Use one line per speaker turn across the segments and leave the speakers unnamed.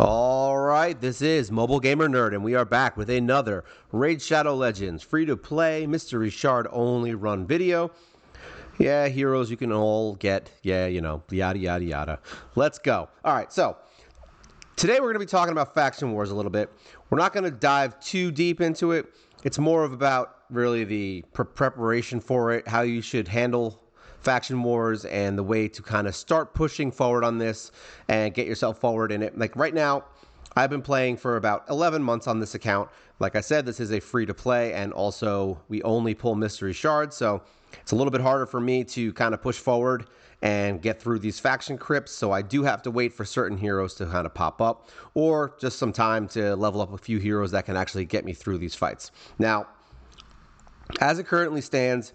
All right, this is Mobile Gamer Nerd, and we are back with another Raid Shadow Legends free to play mystery shard only run video. Yeah, heroes you can all get. Yeah, yada yada yada. Let's go. All right, so today we're going to be talking about faction wars a little bit. We're not going to dive too deep into it. It's more of about really the preparation for it, how you should handle faction wars, and the way to kind of start pushing forward on this and get yourself forward in it. Like right now, I've been playing for about 11 months on this account. Like I said, this is a free to play, and also we only pull mystery shards, so it's a little bit harder for me to kind of push forward and get through these faction crypts, so I do have to wait for certain heroes to kind of pop up, or just some time to level up a few heroes that can actually get me through these fights. Now, as it currently stands,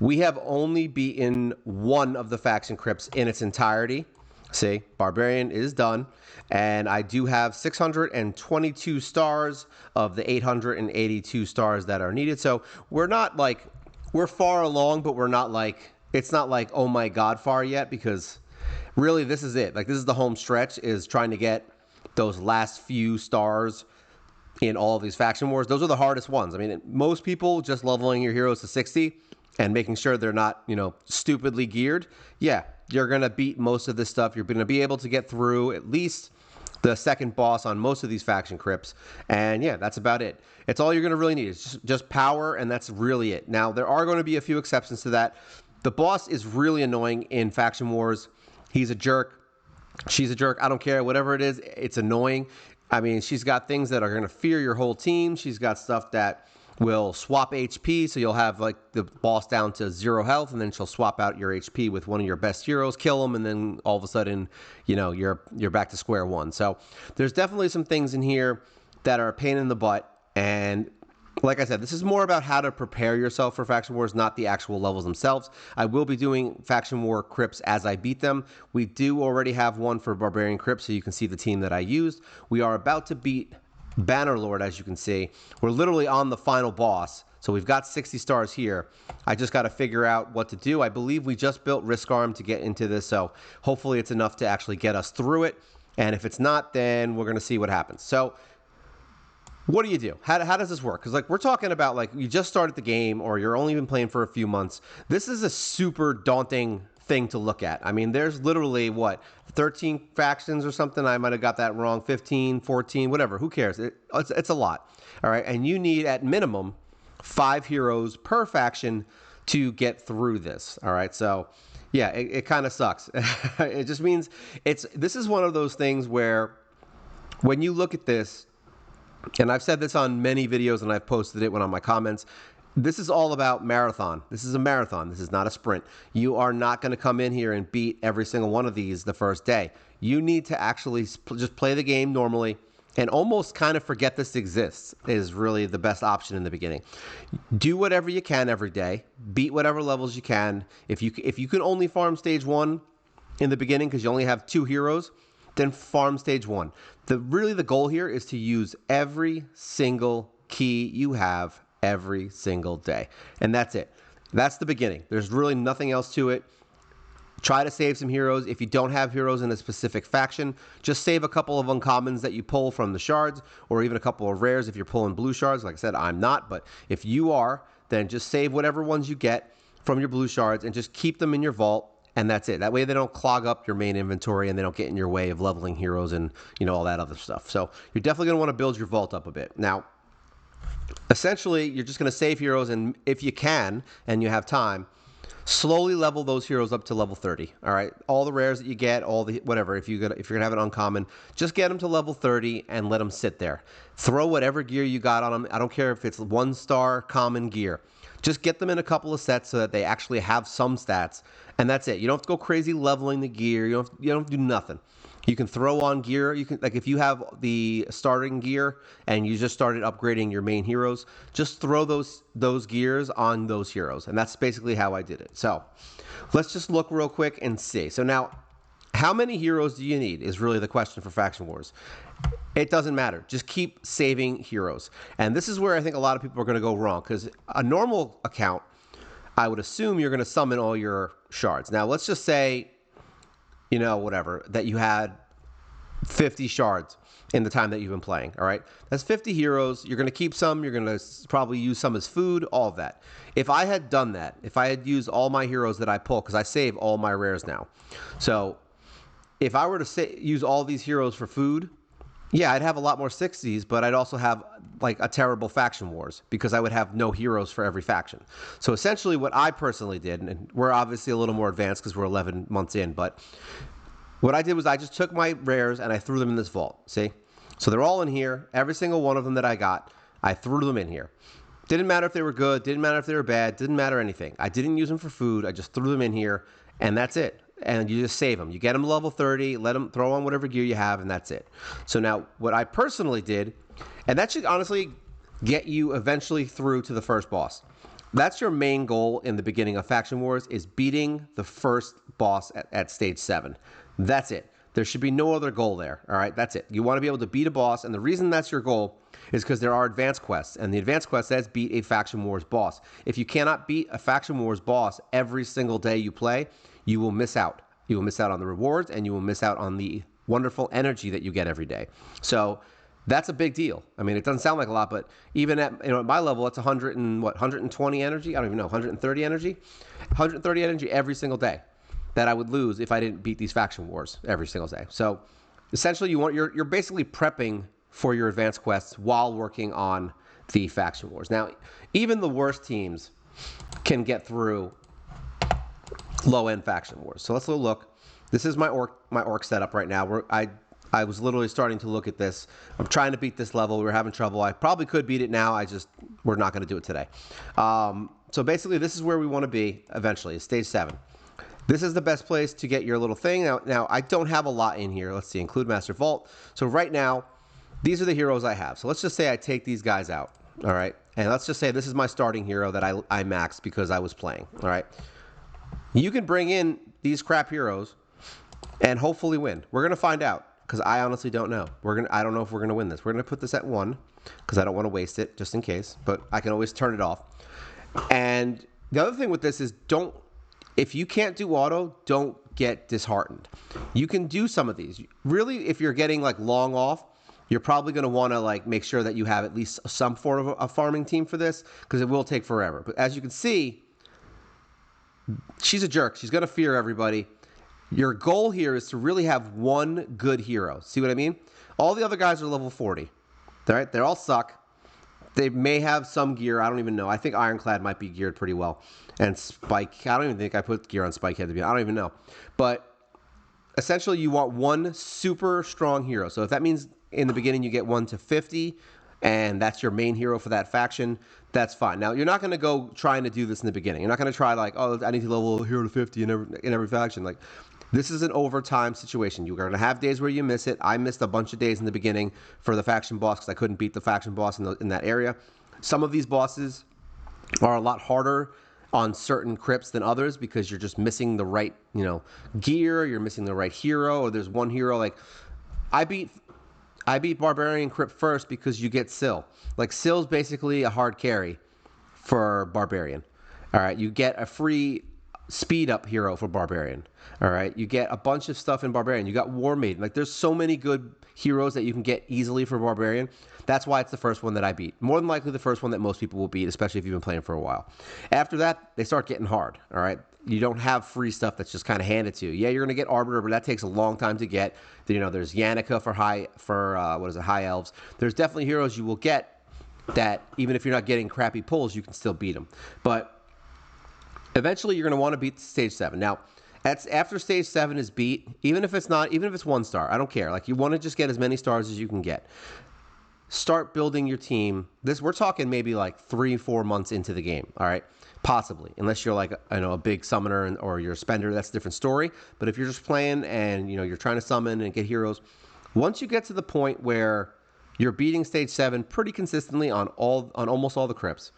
we have only beaten one of the faction crypts in its entirety. See, Barbarian is done, and I do have 622 stars of the 882 stars that are needed. So we're not like, we're far along, but we're not like, it's not like, oh my God, far yet, because really this is it. Like, this is the home stretch, is trying to get those last few stars in all of these faction wars. Those are the hardest ones. I mean, most people just leveling your heroes to 60 and making sure they're not, stupidly geared. Yeah, you're going to beat most of this stuff. You're going to be able to get through at least the second boss on most of these faction crypts. And yeah, that's about it. It's all you're going to really need. It's just power, and that's really it. Now, there are going to be a few exceptions to that. The boss is really annoying in faction wars. He's a jerk. She's a jerk. I don't care. Whatever it is, it's annoying. I mean, she's got things that are going to fear your whole team. She's got stuff that will swap HP, so you'll have like the boss down to 0 health, and then she'll swap out your HP with one of your best heroes, kill him, and then all of a sudden, you're back to square one. So there's definitely some things in here that are a pain in the butt, and like I said, this is more about how to prepare yourself for faction wars, not the actual levels themselves. I will be doing faction war crypts as I beat them. We do already have one for Barbarian Crypt, so you can see the team that I used. We are about to beat Bannerlord, as you can see. We're literally on the final boss, so we've got 60 stars here. I just got to figure out what to do. I believe we just built Risk Arm to get into this, so hopefully it's enough to actually get us through it. And if it's not, then we're going to see what happens. So what do you do? How does this work? Because like we're talking about, like, you just started the game or you're only been playing for a few months. This is a super daunting thing to look at. I mean, there's literally, what, 13 factions or something? I might have got that wrong. 15, 14, whatever. Who cares? It's a lot. All right. And you need at minimum 5 heroes per faction to get through this. All right. So yeah, it kind of sucks. It just means this is one of those things where when you look at this, and I've said this on many videos and I've posted it on my comments, this is all about marathon. This is a marathon. This is not a sprint. You are not going to come in here and beat every single one of these the first day. You need to actually just play the game normally and almost kind of forget this exists is really the best option in the beginning. Do whatever you can every day. Beat whatever levels you can. If you can only farm stage 1 in the beginning because you only have 2 heroes, then farm stage 1. Really the goal here is to use every single key you have every single day. And that's it. That's the beginning. There's really nothing else to it. Try to save some heroes. If you don't have heroes in a specific faction, just save a couple of uncommons that you pull from the shards, or even a couple of rares if you're pulling blue shards. Like I said, I'm not, but if you are, then just save whatever ones you get from your blue shards and just keep them in your vault. And that's it. That way they don't clog up your main inventory and they don't get in your way of leveling heroes and, all that other stuff. So you're definitely going to want to build your vault up a bit. Now, essentially, you're just going to save heroes, and if you can and you have time, slowly level those heroes up to level 30. All right, all the rares that you get, all the whatever. If you're gonna have an uncommon, just get them to level 30 and let them sit there. Throw whatever gear you got on them. I don't care if it's 1-star common gear. Just get them in a couple of sets so that they actually have some stats, and that's it. You don't have to go crazy leveling the gear. You don't have to do nothing. You can throw on gear. You can, like, if you have the starting gear and you just started upgrading your main heroes, just throw those gears on those heroes, and that's basically how I did it. So let's just look real quick and see. So now, how many heroes do you need is really the question for Faction Wars. It doesn't matter. Just keep saving heroes. And this is where I think a lot of people are going to go wrong, because a normal account, I would assume you're going to summon all your shards. Now, let's just say, whatever, that you had 50 shards in the time that you've been playing, all right? That's 50 heroes. You're going to keep some. You're going to probably use some as food, all of that. If I had done that, if I had used all my heroes that I pull, because I save all my rares now. So if I were to use all these heroes for food, yeah, I'd have a lot more 60s, but I'd also have like a terrible faction wars because I would have no heroes for every faction. So essentially what I personally did, and we're obviously a little more advanced because we're 11 months in, but what I did was I just took my rares and I threw them in this vault, see? So they're all in here. Every single one of them that I got, I threw them in here. Didn't matter if they were good, didn't matter if they were bad, didn't matter anything. I didn't use them for food. I just threw them in here, and that's it. And you just save them. You get them to level 30, let them throw on whatever gear you have, and that's it. So now what I personally did, and that should honestly get you eventually through to the first boss. That's your main goal in the beginning of Faction Wars, is beating the first boss at stage 7. That's it. There should be no other goal there, all right? That's it. You want to be able to beat a boss, and the reason that's your goal is because there are advanced quests, and the advanced quest says beat a Faction Wars boss. If you cannot beat a Faction Wars boss every single day you play, you will miss out. You will miss out on the rewards, and you will miss out on the wonderful energy that you get every day. So that's a big deal. I mean, it doesn't sound like a lot, but even at at my level, it's 120 energy. I don't even know, 130 energy, 130 energy every single day that I would lose if I didn't beat these faction wars every single day. So essentially, you're basically prepping for your advanced quests while working on the faction wars. Now, even the worst teams can get through low-end faction wars. So let's look. This is my orc setup right now. I was literally starting to look at this. I'm trying to beat this level. We were having trouble. I probably could beat it now. We're not going to do it today. So basically, this is where we want to be eventually, stage 7. This is the best place to get your little thing. Now, I don't have a lot in here. Let's see, include Master Vault. So right now, these are the heroes I have. So let's just say I take these guys out, all right? And let's just say this is my starting hero that I maxed because I was playing, all right? You can bring in these crap heroes and hopefully win. We're going to find out because I honestly don't know. I don't know if we're going to win this. We're going to put this at 1 because I don't want to waste it just in case, but I can always turn it off. And the other thing with this is if you can't do auto, don't get disheartened. You can do some of these. Really, if you're getting like long off, you're probably going to want to like make sure that you have at least some form of a farming team for this because it will take forever. But as you can see, she's a jerk. She's going to fear everybody. Your goal here is to really have one good hero. See what I mean? All the other guys are level 40. All right? They all suck. They may have some gear. I don't even know. I think Ironclad might be geared pretty well. And Spike, I don't even think I put gear on Spikehead to be. I don't even know. But essentially, you want one super strong hero. So if that means in the beginning you get 1 to 50, and that's your main hero for that faction, that's fine. Now, you're not going to go trying to do this in the beginning. You're not going to try like, oh, I need to level a hero to 50 in every faction. Like, this is an overtime situation. You're going to have days where you miss it. I missed a bunch of days in the beginning for the faction boss because I couldn't beat the faction boss in that area. Some of these bosses are a lot harder on certain crypts than others because you're just missing the right, gear. You're missing the right hero, or there's one hero like I beat Barbarian Crypt first because you get Syl. Like, Syl's basically a hard carry for Barbarian. All right, you get a free speed up hero for Barbarian. All right, you get a bunch of stuff in Barbarian. You got War Maiden. Like, there's so many good heroes that you can get easily for Barbarian. That's why it's the first one that I beat. More than likely the first one that most people will beat, especially if you've been playing for a while. After that, they start getting hard. All right, you don't have free stuff that's just kind of handed to you. Yeah, you're going to get Arbiter, but that takes a long time to get. There's Yannicka for high elves. There's definitely heroes you will get that even if you're not getting crappy pulls, you can still beat them. But eventually, you're going to want to beat stage 7. Now, after stage 7 is beat, even if it's 1 star, I don't care. Like, you want to just get as many stars as you can get. Start building your team. We're talking maybe like 3-4 months into the game. All right. Possibly, unless you're like a big summoner or you're a spender, that's a different story. But if you're just playing and you're trying to summon and get heroes, once you get to the point where you're beating stage 7 pretty consistently on almost all the crypts,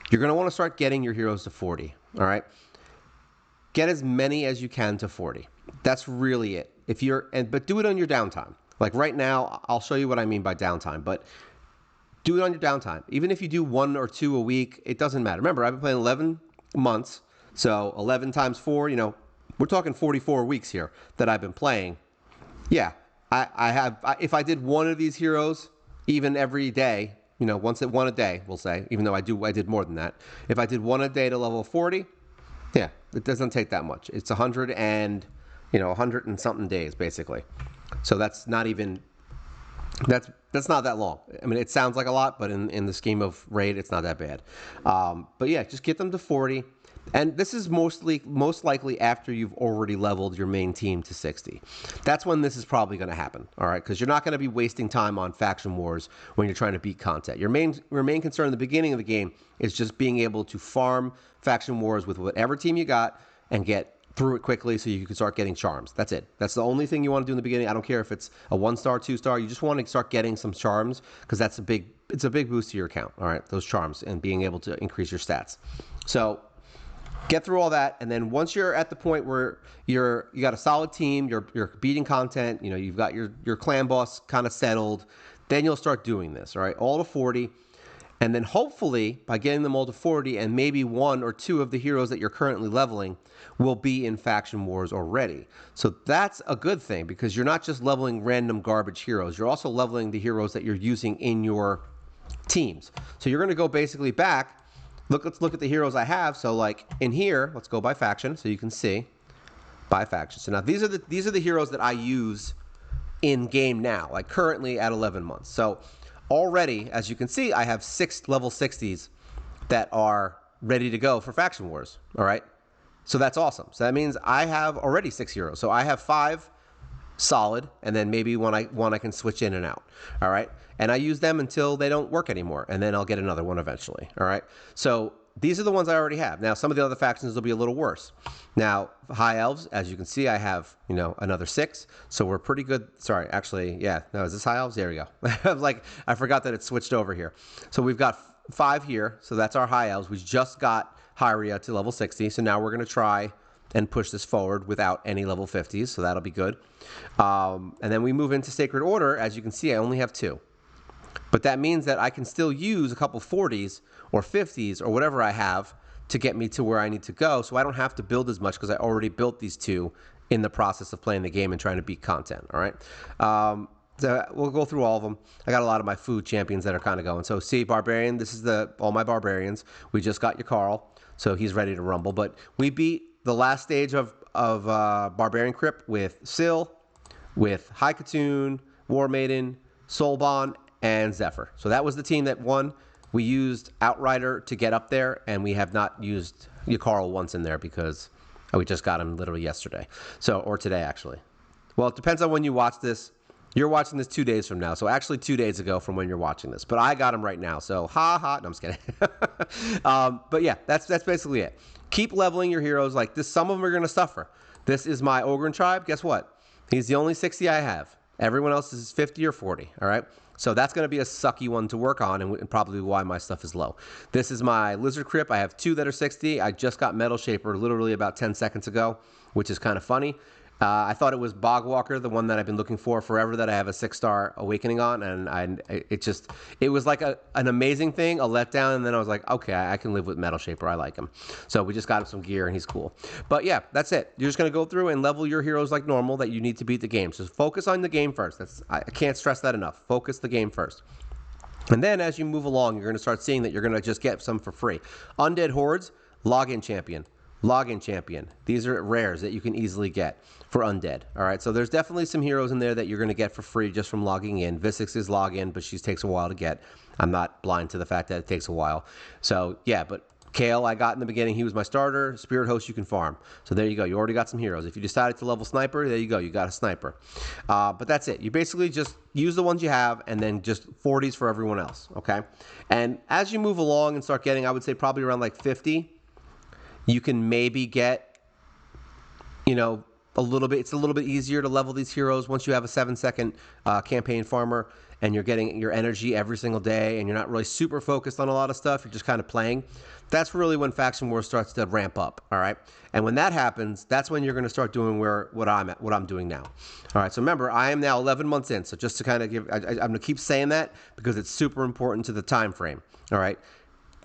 you're going to want to start getting your heroes to 40. All right, get as many as you can to 40. That's really it. But do it on your downtime. Like right now, I'll show you what I mean by downtime, but do it on your downtime. Even if you do 1 or 2 a week, it doesn't matter. Remember, I've been playing 11 months, so 11 times 4, we're talking 44 weeks here that I've been playing. Yeah, if I did one of these heroes, even every day, one a day, we'll say, even though I did more than that. If I did one a day to level 40, yeah, it doesn't take that much. It's 100 and something days, basically. So that's not even, that's not that long. I mean, it sounds like a lot, but in the scheme of raid, it's not that bad. But yeah, just get them to 40. And this is most likely after you've already leveled your main team to 60. That's when this is probably going to happen, all right? Because you're not going to be wasting time on faction wars when you're trying to beat content. Your main concern in the beginning of the game is just being able to farm faction wars with whatever team you got and get through it quickly so you can start getting charms. That's it. That's the only thing you want to do in the beginning. I don't care if it's a 1-star, 2-star. You just want to start getting some charms because it's a big boost to your account, all right? Those charms and being able to increase your stats. So get through all that, and then once you're at the point where you got a solid team, you're beating content, you've got your clan boss kind of settled, then you'll start doing this, all right? All to 40, and then hopefully by getting them all to 40, and maybe 1 or 2 of the heroes that you're currently leveling will be in faction wars already. So that's a good thing because you're not just leveling random garbage heroes, you're also leveling the heroes that you're using in your teams. So you're going to go basically back. Let's look at the heroes I have. So like in here, let's go by faction so you can see by faction. So now these are the heroes that I use in game now, like currently at 11 months. So already, as you can see, I have 6 level 60s that are ready to go for faction wars. All right. So that's awesome. So that means I have already 6 heroes. So I have 5 solid, and then maybe one I can switch in and out. All right. And I use them until they don't work anymore, and then I'll get another one eventually. All right. So these are the ones I already have. Now, some of the other factions will be a little worse. Now, High Elves, as you can see, I have, another 6. So we're pretty good. Sorry, actually, yeah. No, is this High Elves? There we go. I forgot that it switched over here. So we've got 5 here. So that's our High Elves. We just got Hyria to level 60. So now we're going to try and push this forward without any level 50s. So that'll be good. And then we move into Sacred Order. As you can see, I only have 2. But that means that I can still use a couple 40s or 50s or whatever I have to get me to where I need to go, so I don't have to build as much because I already built these 2 in the process of playing the game and trying to beat content, all right? So we'll go through all of them. I got a lot of my food champions that are kind of going. So see, Barbarian, this is all my Barbarians. We just got your Carl, so he's ready to rumble. But we beat the last stage of Barbarian Crypt with Syl, with High Katoon, War Maiden, Soulbon, and Zephyr. So that was the team that won. We used Outrider to get up there, and we have not used Yakarl once in there because we just got him literally yesterday. or today, actually. Well, it depends on when you watch this. You're watching this 2 days from now, so actually 2 days ago from when you're watching this. But I got him right now, so ha. No, I'm just kidding. But yeah, that's basically it. Keep leveling your heroes like this. Some of them are going to suffer. This is my Ogryn tribe. Guess what? He's the only 60 I have. Everyone else is 50 or 40, all right? So that's going to be a sucky one to work on and probably why my stuff is low. This is my Lizard Crypt. I have 2 that are 60. I just got Metal Shaper literally about 10 seconds ago, which is kind of funny. I thought it was Bogwalker, the one that I've been looking for forever that I have a 6-star awakening on, and it was like an amazing thing, a letdown, and then I was like, okay, I can live with Metal Shaper. I like him. So we just got him some gear, and he's cool. But yeah, that's it. You're just going to go through and level your heroes like normal that you need to beat the game. So focus on the game first. I can't stress that enough. Focus the game first. And then as you move along, you're going to start seeing that you're going to just get some for free. Undead Hordes, Login Champion. Login Champion. These are rares that you can easily get for Undead. All right, so there's definitely some heroes in there that you're going to get for free just from logging in. Visix is login, but she takes a while to get. I'm not blind to the fact that it takes a while. So yeah, but Kale I got in the beginning. He was my starter. Spirit Host you can farm. So there you go. You already got some heroes. If you decided to level Sniper, there you go. You got a Sniper. But that's it. You basically just use the ones you have and then just 40s for everyone else, okay? And as you move along and start getting, I would say probably around like 50, you can maybe get, a little bit. It's a little bit easier to level these heroes once you have a 7-second campaign farmer and you're getting your energy every single day and you're not really super focused on a lot of stuff. You're just kind of playing. That's really when Faction War starts to ramp up. All right. And when that happens, that's when you're going to start doing what I'm doing now. All right. So remember, I am now 11 months in. So just to kind of give, I'm going to keep saying that because it's super important to the time frame. All right.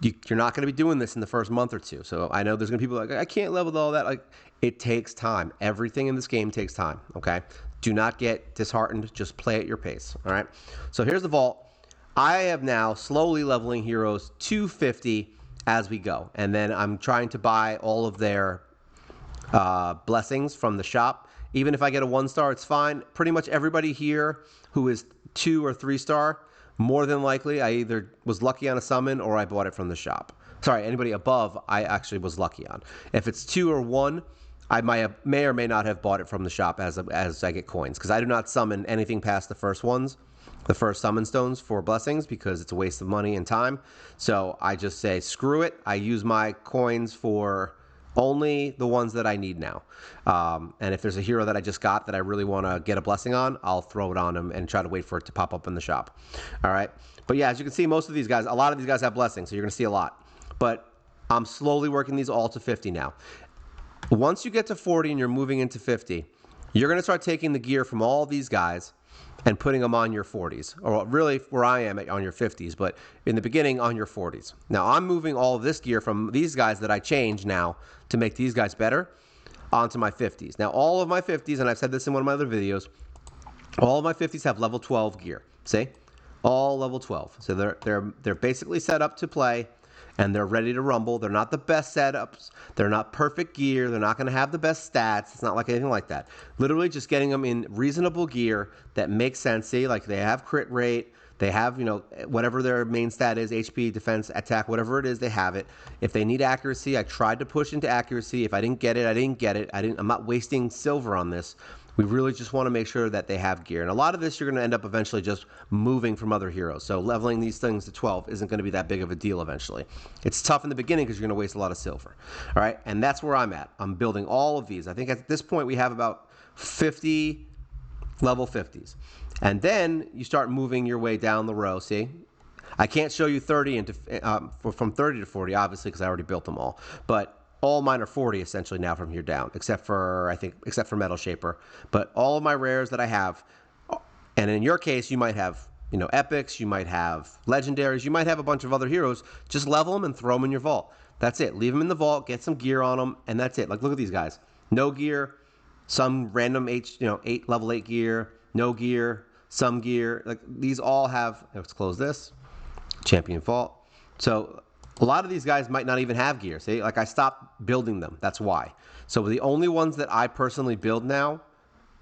You're not going to be doing this in the first month or 2. So I know there's going to be people like, I can't level all that. Like, it takes time. Everything in this game takes time, okay? Do not get disheartened. Just play at your pace. All right. So here's the vault. I am now slowly leveling heroes to 50 as we go. And then I'm trying to buy all of their blessings from the shop. Even if I get a 1-star, it's fine. Pretty much everybody here who is 2 or 3-star, more than likely, I either was lucky on a summon or I bought it from the shop. Sorry, anybody above, I actually was lucky on. If it's 2 or 1, I may or may not have bought it from the shop as I get coins, because I do not summon anything past the first ones, the first summon stones for blessings, because it's a waste of money and time. So I just say, screw it. I use my coins for only the ones that I need now. And if there's a hero that I just got that I really want to get a blessing on, I'll throw it on him and try to wait for it to pop up in the shop. All right. But yeah, as you can see, most of these guys, a lot of these guys have blessings, so you're going to see a lot. But I'm slowly working these all to 50 now. Once you get to 40 and you're moving into 50, you're going to start taking the gear from all these guys and putting them on your 40s, or really where I am on your 50s, but in the beginning on your 40s. Now I'm moving all of this gear from these guys that I changed now to make these guys better onto my 50s. Now all of my 50s, and I've said this in one of my other videos, all of my 50s have level 12 gear. See? All level 12. So they're basically set up to play, and they're ready to rumble. They're not the best setups. They're not perfect gear. They're not going to have the best stats. It's not like anything like that. Literally just getting them in reasonable gear that makes sense. See, like they have crit rate. They have, whatever their main stat is, HP, defense, attack, whatever it is, they have it. If they need accuracy, I tried to push into accuracy. If I didn't get it, I didn't get it. I'm not wasting silver on this. We really just want to make sure that they have gear. And a lot of this, you're going to end up eventually just moving from other heroes. So leveling these things to 12 isn't going to be that big of a deal eventually. It's tough in the beginning because you're going to waste a lot of silver. All right, and that's where I'm at. I'm building all of these. I think at this point we have about 50 level 50s. And then you start moving your way down the row, see? I can't show you 30 from 30 to 40, obviously, because I already built them all. But all mine are 40 essentially now from here down, except for Metal Shaper. But all of my rares that I have, and in your case, you might have, epics, you might have legendaries, you might have a bunch of other heroes. Just level them and throw them in your vault. That's it. Leave them in the vault, get some gear on them, and that's it. Like, look at these guys. No gear, some random level 8 gear, no gear, some gear. Like, these all have, let's close this, champion vault. So a lot of these guys might not even have gear. See, like I stopped building them. That's why. So the only ones that I personally build now,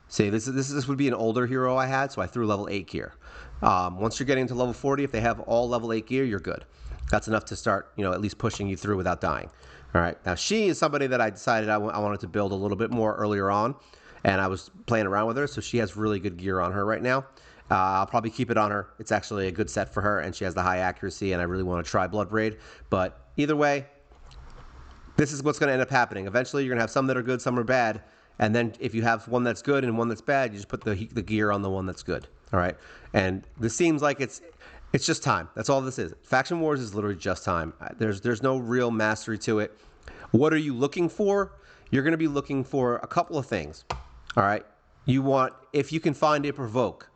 see, this would be an older hero I had, so I threw level 8 gear. Once you're getting to level 40, if they have all level 8 gear, you're good. That's enough to start, at least pushing you through without dying. All right. Now she is somebody that I decided I wanted to build a little bit more earlier on, and I was playing around with her, so she has really good gear on her right now. I'll probably keep it on her. It's actually a good set for her, and she has the high accuracy, and I really want to try Blood Braid. But either way, this is what's going to end up happening. Eventually, you're going to have some that are good, some are bad, and then if you have one that's good and one that's bad, you just put the gear on the one that's good. All right? And this seems like it's just time. That's all this is. Faction Wars is literally just time. There's no real mastery to it. What are you looking for? You're going to be looking for a couple of things. All right? If you can find a provoke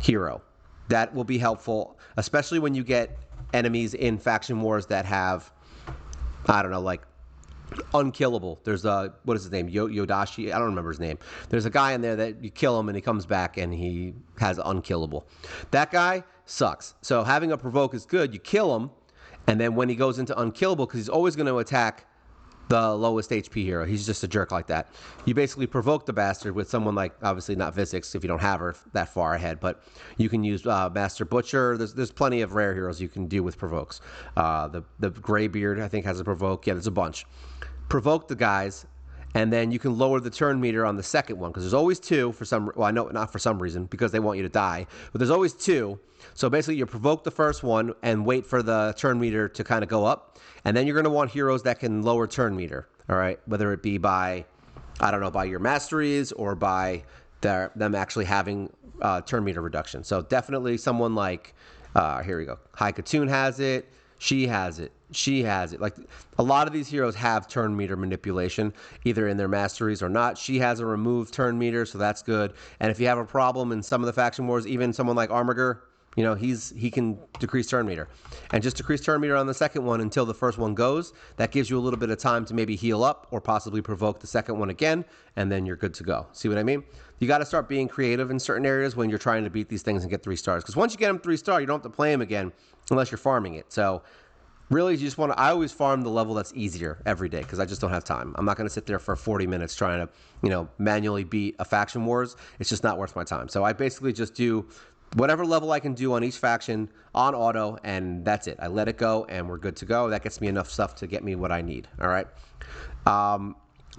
hero, that will be helpful, especially when you get enemies in Faction Wars that have, I don't know, like unkillable. There's what is his name? Yodashi? I don't remember his name. There's a guy in there that you kill him and he comes back and he has unkillable. That guy sucks. So having a provoke is good. You kill him, and then when he goes into unkillable, because he's always going to attack the lowest HP hero. He's just a jerk like that. You basically provoke the bastard with someone like, obviously not Visix if you don't have her that far ahead, but you can use Master Butcher. There's plenty of rare heroes you can do with provokes. The Greybeard, I think, has a provoke. Yeah, there's a bunch. Provoke the guys, and then you can lower the turn meter on the second one, because there's always two for some, well, I know not for some reason, because they want you to die, but there's always two. So basically you provoke the first one and wait for the turn meter to kind of go up, and then you're going to want heroes that can lower turn meter, all right? Whether it be by, I don't know, by your masteries or by them actually having turn meter reduction. So definitely someone like, here we go, High Katoon has it, she has it. She has it. Like, a lot of these heroes have turn meter manipulation, either in their masteries or not. She has a removed turn meter, so that's good. And if you have a problem in some of the Faction Wars, even someone like Armiger, You know, he can decrease turn meter. And just decrease turn meter on the second one until the first one goes. That gives you a little bit of time to maybe heal up or possibly provoke the second one again, and then you're good to go. See what I mean? You got to start being creative in certain areas when you're trying to beat these things and get 3 stars. Because once you get them 3-star, you don't have to play them again unless you're farming it. So really, you just want to, I always farm the level that's easier every day because I just don't have time. I'm not going to sit there for 40 minutes trying to, you know, manually beat a faction wars. It's just not worth my time. So I basically just do whatever level I can do on each faction on auto, and that's it. I let it go, and we're good to go. That gets me enough stuff to get me what I need, all right?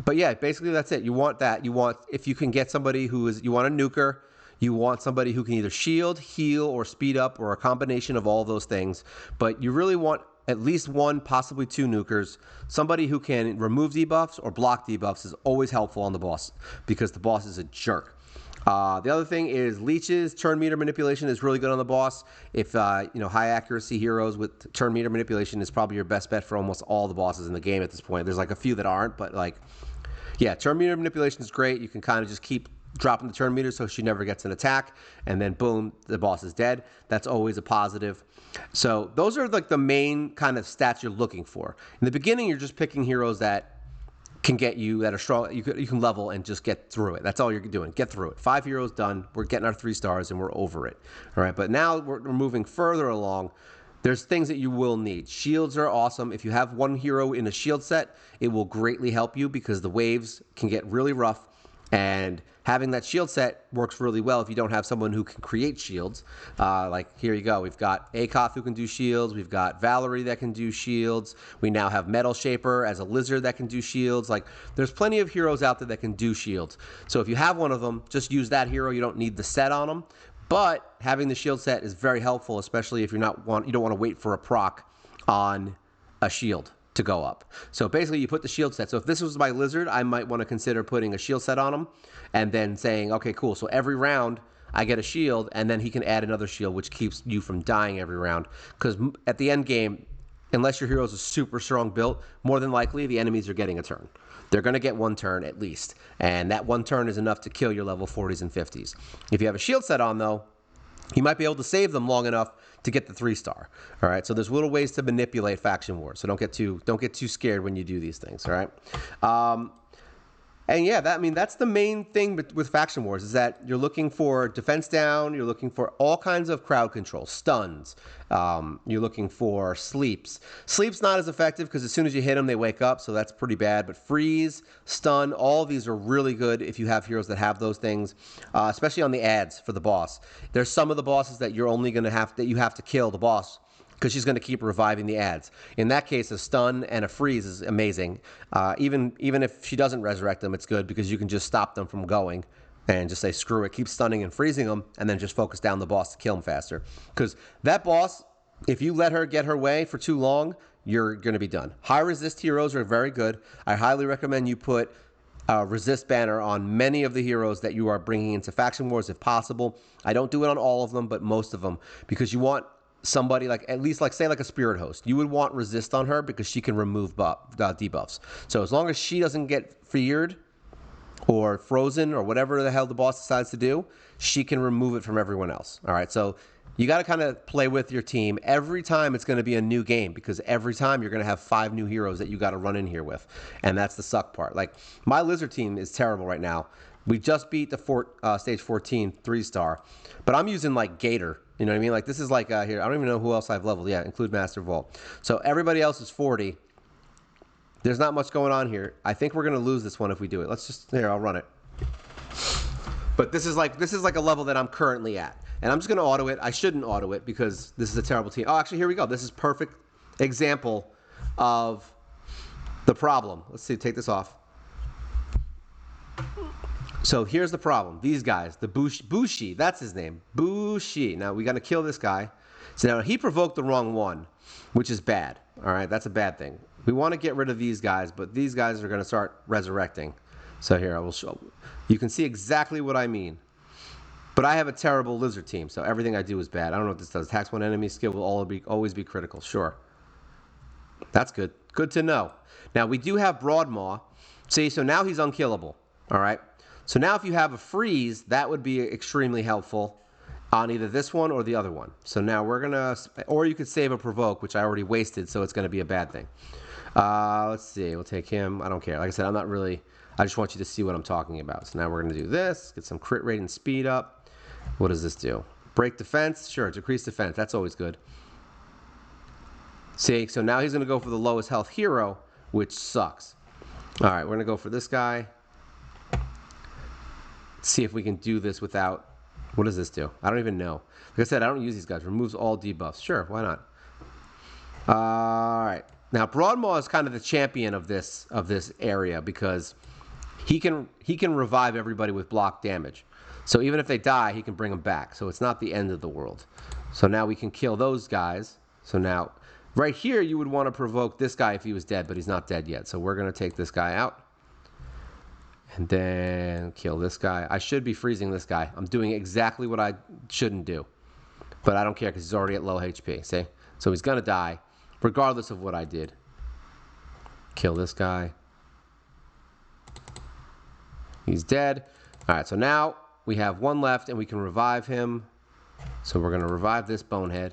But yeah, basically that's it. You want that. You want, if you can get somebody who is, you want a nuker, you want somebody who can either shield, heal, or speed up, or a combination of all those things. But you really want at least 1, possibly 2 nukers. Somebody who can remove debuffs or block debuffs is always helpful on the boss because the boss is a jerk. The other thing is leeches. Turn meter manipulation is really good on the boss. If you know, high accuracy heroes with turn meter manipulation is probably your best bet for almost all the bosses in the game at this point. There's like a few that aren't, but like, yeah, turn meter manipulation is great. You can kind of just keep dropping the turn meter so she never gets an attack, and then boom, the boss is dead. That's always a positive. So those are like the main kind of stats you're looking for. In the beginning, you're just picking heroes that can get you, that are strong, you can level and just get through it. That's all you're doing. Get through it. 5 heroes done. We're getting our 3 stars and we're over it. All right, but now we're moving further along. There's things that you will need. Shields are awesome. If you have 1 hero in a shield set, it will greatly help you because the waves can get really rough, and having that shield set works really well if you don't have someone who can create shields. Like here you go. We've got Akoth who can do shields. We've got Valerie that can do shields. We now have Metal Shaper as a lizard that can do shields. Like there's plenty of heroes out there that can do shields. So if you have one of them, just use that hero. You don't need the set on them. But having the shield set is very helpful, especially if you don't want to wait for a proc on a shield to go up. So basically you put the shield set. So if this was my lizard, I might want to consider putting a shield set on him and then saying, okay, cool. So every round I get a shield, and then he can add another shield, which keeps you from dying every round. Because at the end game, unless your hero is a super strong build, more than likely the enemies are getting a turn. They're going to get 1 turn at least. And that 1 turn is enough to kill your level 40s and 50s. If you have a shield set on though, you might be able to save them long enough to get the 3-star. All right, so there's little ways to manipulate faction wars. So don't get too scared when you do these things. All right, and yeah, that's the main thing with faction wars is that you're looking for defense down. You're looking for all kinds of crowd control, stuns. You're looking for sleeps. Sleep's not as effective because as soon as you hit them, they wake up. So that's pretty bad. But freeze, stun, all of these are really good if you have heroes that have those things, especially on the ads for the boss. There's some of the bosses that you're only going to have to kill the boss because she's going to keep reviving the ads. In that case, a stun and a freeze is amazing. Even if she doesn't resurrect them, it's good because you can just stop them from going and just say, screw it, keep stunning and freezing them, and then just focus down the boss to kill him faster. Because that boss, if you let her get her way for too long, you're going to be done. High resist heroes are very good. I highly recommend you put resist banner on many of the heroes that you are bringing into faction wars if possible. I don't do it on all of them, but most of them, because you want somebody like, at least like say like a spirit host, you would want resist on her because she can remove debuffs. So as long as she doesn't get feared or frozen or whatever the hell the boss decides to do, she can remove it from everyone else. All right, so you got to kind of play with your team. Every time it's going to be a new game because every time you're going to have 5 new heroes that you got to run in here with, and that's the suck part. Like my lizard team is terrible right now. We just beat the stage 14 3-star, but I'm using like Gator. You know what I mean? Like this is like here. I don't even know who else I've leveled yet, include Master Vault. So everybody else is 40. There's not much going on here. I think we're gonna lose this one if we do it. Let's just here. I'll run it. But this is like a level that I'm currently at, and I'm just gonna auto it. I shouldn't auto it because this is a terrible team. Oh, actually, here we go. This is perfect example of the problem. Let's see. Take this off. So here's the problem. These guys, the Bushi, that's his name, Bushi. Now we got to kill this guy. So now he provoked the wrong one, which is bad. All right, that's a bad thing. We want to get rid of these guys, but these guys are going to start resurrecting. So here I will show. You can see exactly what I mean. But I have a terrible lizard team, so everything I do is bad. I don't know what this does. Tax one enemy skill will always be critical. Sure. That's good. Good to know. Now we do have Broadmaw. See, so now he's unkillable. All right. So now if you have a freeze, that would be extremely helpful. on either this one or the other one. So now we're going to, or you could save a provoke, which I already wasted, so it's going to be a bad thing. Let's see. We'll take him. I don't care. Like I said, I'm not really, I just want you to see what I'm talking about. So now we're going to do this, get some crit rate and speed up. What does this do? Break defense? Sure, decrease defense. That's always good. See, so now he's going to go for the lowest health hero, which sucks. All right, we're going to go for this guy. Let's see if we can do this without, what does this do? I don't even know. Like I said, I don't use these guys. Removes all debuffs. Sure, why not? All right. Now, Broadmaw is kind of the champion of this area because he can revive everybody with block damage. So even if they die, he can bring them back. So it's not the end of the world. So now we can kill those guys. So now, right here, you would want to provoke this guy if he was dead, but he's not dead yet. So we're going to take this guy out. And then kill this guy. I should be freezing this guy. I'm doing exactly what I shouldn't do. But I don't care because he's already at low HP. See? So he's going to die regardless of what I did. Kill this guy. He's dead. All right, so now we have one left and we can revive him. So we're going to revive this bonehead.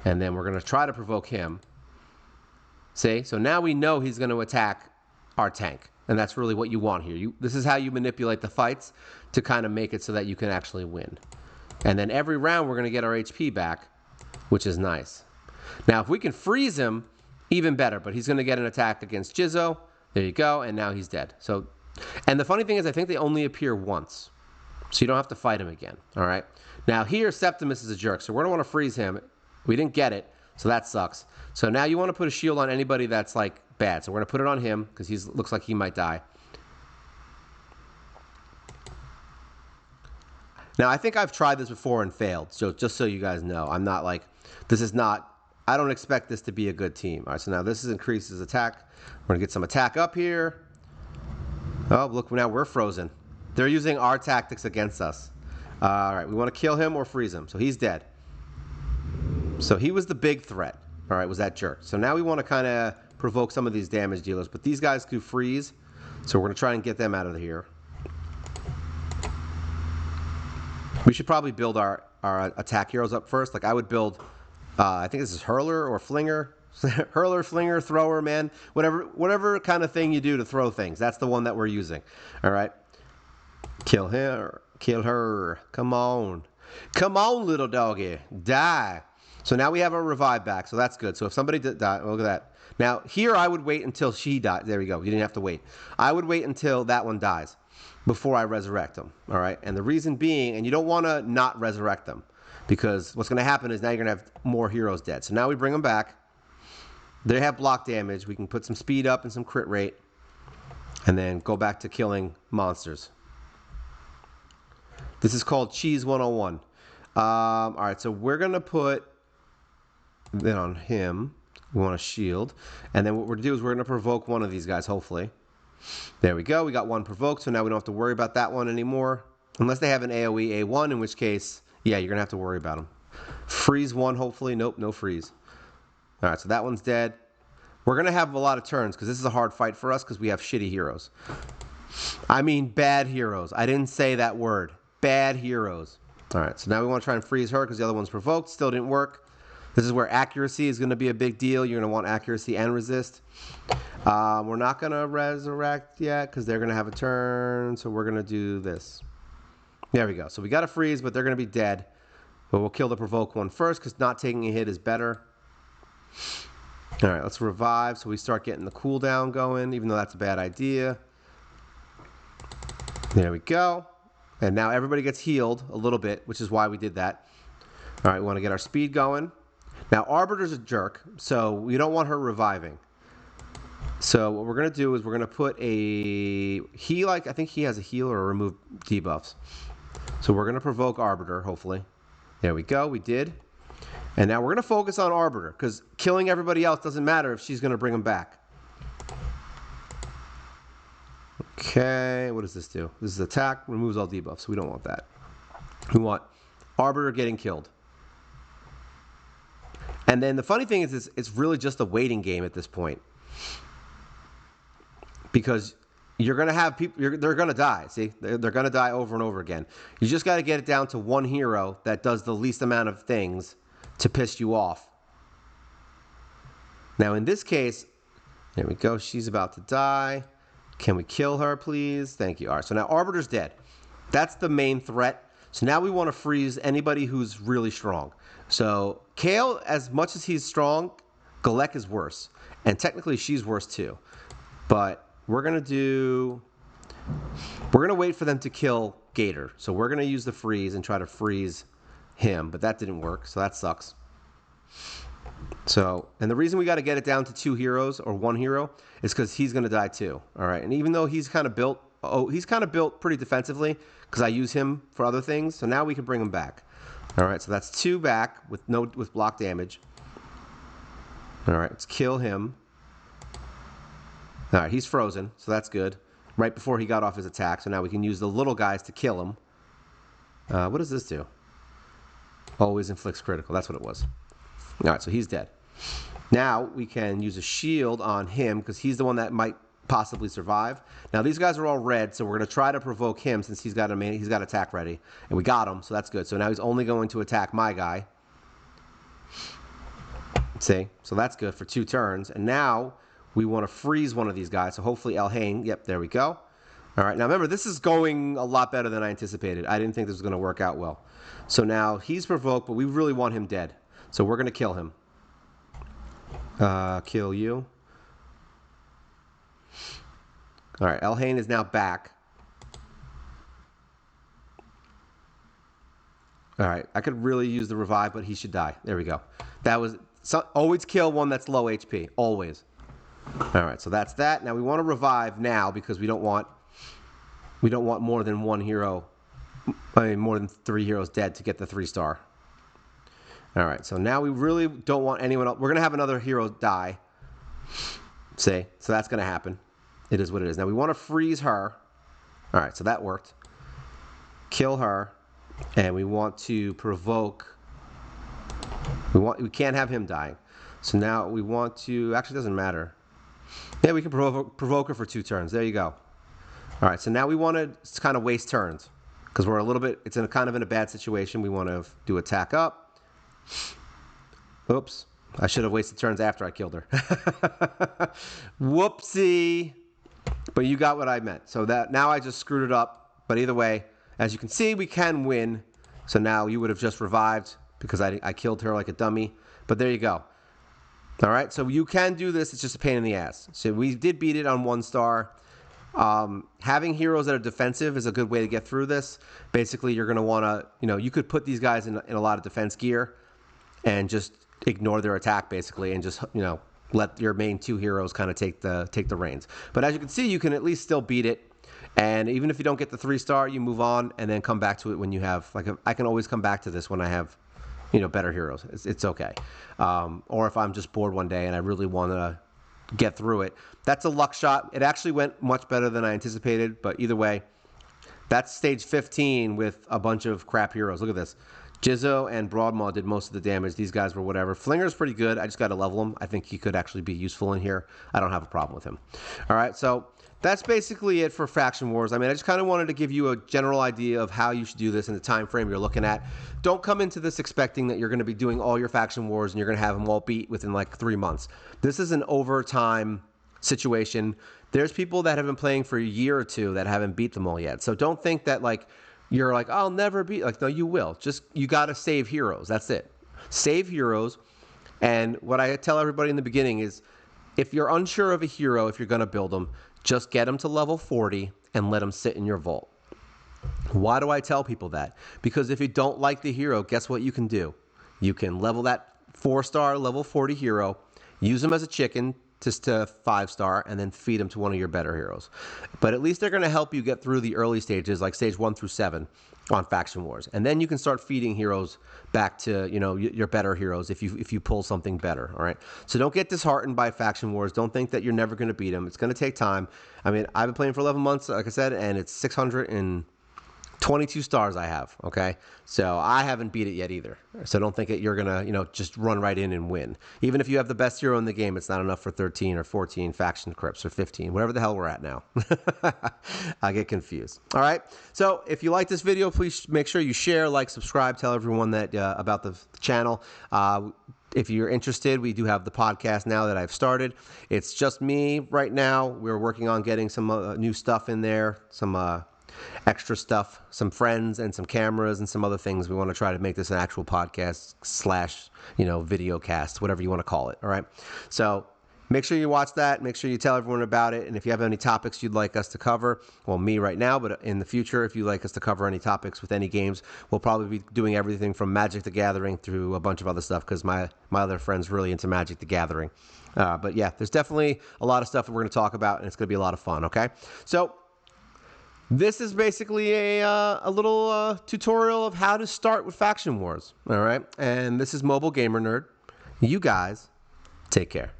And then we're going to try to provoke him. See? So now we know he's going to attack our tank. And that's really what you want here. This is how you manipulate the fights to kind of make it so that you can actually win. And then every round we're going to get our HP back, which is nice. Now, if we can freeze him, even better. But he's going to get an attack against Jizzo. There you go. And now he's dead. So, and the funny thing is, I think they only appear once. So you don't have to fight him again. All right. Now, here, Septimus is a jerk. So we're going to want to freeze him. We didn't get it. So that sucks. So now you want to put a shield on anybody that's like bad. So we're going to put it on him because he looks like he might die. Now, I think I've tried this before and failed. So just so you guys know, I'm not like, this is not, I don't expect this to be a good team. All right, so now this is increases attack. We're going to get some attack up here. Oh, look, now we're frozen. They're using our tactics against us. All right, we want to kill him or freeze him. So he's dead. So he was the big threat. All right, was that jerk. So now we want to kind of provoke some of these damage dealers. But these guys do freeze. So we're going to try and get them out of here. We should probably build our attack heroes up first. Like I would build, I think this is Hurler or Flinger. Hurler, Flinger, Thrower, man. Whatever kind of thing you do to throw things. That's the one that we're using. All right. Kill her. Kill her. Come on. Come on, little doggy. Die. So now we have our revive back. So that's good. So if somebody did die, look at that. Now here I would wait until she died. There we go. You didn't have to wait. I would wait until that one dies before I resurrect them. All right. And the reason being, and you don't want to not resurrect them because what's going to happen is now you're going to have more heroes dead. So now we bring them back. They have block damage. We can put some speed up and some crit rate and then go back to killing monsters. This is called Cheese 101. All right, so we're going to put that on him. We want a shield. And then what we're going to do is we're going to provoke one of these guys, hopefully. There we go. We got one provoked, so now we don't have to worry about that one anymore. Unless they have an AoE A1, in which case, yeah, you're going to have to worry about them. Freeze one, hopefully. Nope, no freeze. All right, so that one's dead. We're going to have a lot of turns because this is a hard fight for us because we have shitty heroes. I mean bad heroes. I didn't say that word. Bad heroes. All right, so now we want to try and freeze her because the other one's provoked. Still didn't work. This is where accuracy is going to be a big deal. You're going to want accuracy and resist. We're not going to resurrect yet because they're going to have a turn. So we're going to do this. There we go. So we got to freeze, but they're going to be dead. But we'll kill the provoke one first because not taking a hit is better. All right, let's revive so we start getting the cooldown going, even though that's a bad idea. There we go. And now everybody gets healed a little bit, which is why we did that. All right, we want to get our speed going. Now, Arbiter's a jerk, so we don't want her reviving. So what we're going to do is we're going to put a heal. I think he has a heal or remove debuffs. So we're going to provoke Arbiter, hopefully. There we go. We did. And now we're going to focus on Arbiter because killing everybody else doesn't matter if she's going to bring them back. Okay, what does this do? This is attack, removes all debuffs. We don't want that. We want Arbiter getting killed. And then the funny thing is it's really just a waiting game at this point. Because you're going to have people, they're going to die. See, they're going to die over and over again. You just got to get it down to one hero that does the least amount of things to piss you off. Now, in this case, there we go. She's about to die. Can we kill her, please? Thank you. All right, so now Arbiter's dead. That's the main threat. So now we want to freeze anybody who's really strong. So Kale, as much as he's strong, Galek is worse. And technically she's worse too. But we're going to wait for them to kill Gator. So we're going to use the freeze and try to freeze him. But that didn't work, so that sucks. So, and the reason we got to get it down to 2 heroes or 1 hero is because he's going to die too. All right, and even though he's kind of built pretty defensively because I use him for other things. So now we can bring him back. All right, so that's 2 back with block damage. All right, let's kill him. All right, he's frozen, so that's good. Right before he got off his attack, so now we can use the little guys to kill him. What does this do? Always inflicts critical. That's what it was. All right, so he's dead. Now we can use a shield on him because he's the one that might possibly survive. Now these guys are all red, so we're going to try to provoke him since he's got attack ready, and we got him, so that's good. So now he's only going to attack my guy. See, so that's good for 2 turns, and now we want to freeze one of these guys. So hopefully Elhain. Yep, there we go. All right, now remember this is going a lot better than I anticipated. I didn't think this was going to work out well. So now he's provoked, but we really want him dead. So we're going to kill him. Kill you. All right, Elhain is now back. All right, I could really use the revive, but he should die. There we go. That was always kill one that's low HP. Always. All right, so that's that. Now we want to revive now because we don't want more than 1 hero. I mean, more than 3 heroes dead to get the 3-star. All right, so now we really don't want anyone else. We're going to have another hero die. See? So that's going to happen. It is what it is. Now we want to freeze her. All right, so that worked. Kill her. And we want to provoke. We can't have him dying. So now we want to, actually it doesn't matter. Yeah, we can provoke her for 2 turns. There you go. All right, so now we want to kind of waste turns because we're a little bit, it's kind of in a bad situation. We want to do attack up. Oops, I should have wasted turns after I killed her. Whoopsie. But you got what I meant. So that now I just screwed it up. But either way, as you can see, we can win. So now you would have just revived because I killed her like a dummy. But there you go. All right, so you can do this. It's just a pain in the ass. So we did beat it on 1 star. Having heroes that are defensive is a good way to get through this. Basically, you're going to want to, you could put these guys in a lot of defense gear and just ignore their attack basically and just, let your main 2 heroes kind of take the reins. But as you can see, you can at least still beat it. And even if you don't get the 3-star, you move on and then come back to it when you have, I can always come back to this when I have, better heroes. It's okay. Or if I'm just bored one day and I really want to get through it. That's a luck shot. It actually went much better than I anticipated, but either way, that's stage 15 with a bunch of crap heroes. Look at this. Jizzo and Broadmaw did most of the damage. These guys were whatever. Flinger's pretty good. I just got to level him. I think he could actually be useful in here. I don't have a problem with him. All right, so that's basically it for Faction Wars. I mean, I just kind of wanted to give you a general idea of how you should do this and the time frame you're looking at. Don't come into this expecting that you're going to be doing all your Faction Wars and you're going to have them all beat within like 3 months. This is an overtime situation. There's people that have been playing for a year or 2 that haven't beat them all yet. So don't think that you're like, I'll never beat. No, you will. Just, you got to save heroes. That's it. Save heroes. And what I tell everybody in the beginning is, if you're unsure of a hero, if you're going to build them, just get them to level 40 and let them sit in your vault. Why do I tell people that? Because if you don't like the hero, guess what you can do? You can level that 4-star level 40 hero, use them as a chicken to 5-star, and then feed them to one of your better heroes. But at least they're going to help you get through the early stages, like stage 1 through 7 on Faction Wars. And then you can start feeding heroes back to, your better heroes if you pull something better, all right? So don't get disheartened by Faction Wars. Don't think that you're never going to beat them. It's going to take time. I mean, I've been playing for 11 months, like I said, and it's 600 and 22 stars I have, okay? So I haven't beat it yet either. So don't think that you're going to, just run right in and win. Even if you have the best hero in the game, it's not enough for 13 or 14 faction crypts or 15, whatever the hell we're at now. I get confused. All right? So if you like this video, please make sure you share, like, subscribe, tell everyone that about the channel. If you're interested, we do have the podcast now that I've started. It's just me right now. We're working on getting some new stuff in there, some extra stuff, some friends and some cameras and some other things. We want to try to make this an actual podcast slash, video cast, whatever you want to call it. All right. So make sure you watch that. Make sure you tell everyone about it. And if you have any topics you'd like us to cover, well, me right now, but in the future, if you'd like us to cover any topics with any games, we'll probably be doing everything from Magic the Gathering through a bunch of other stuff because my other friend's really into Magic the Gathering. But yeah, there's definitely a lot of stuff that we're going to talk about, and it's going to be a lot of fun. Okay. So this is basically a little tutorial of how to start with Faction Wars, all right? And this is Mobile Gamer Nerd. You guys, take care.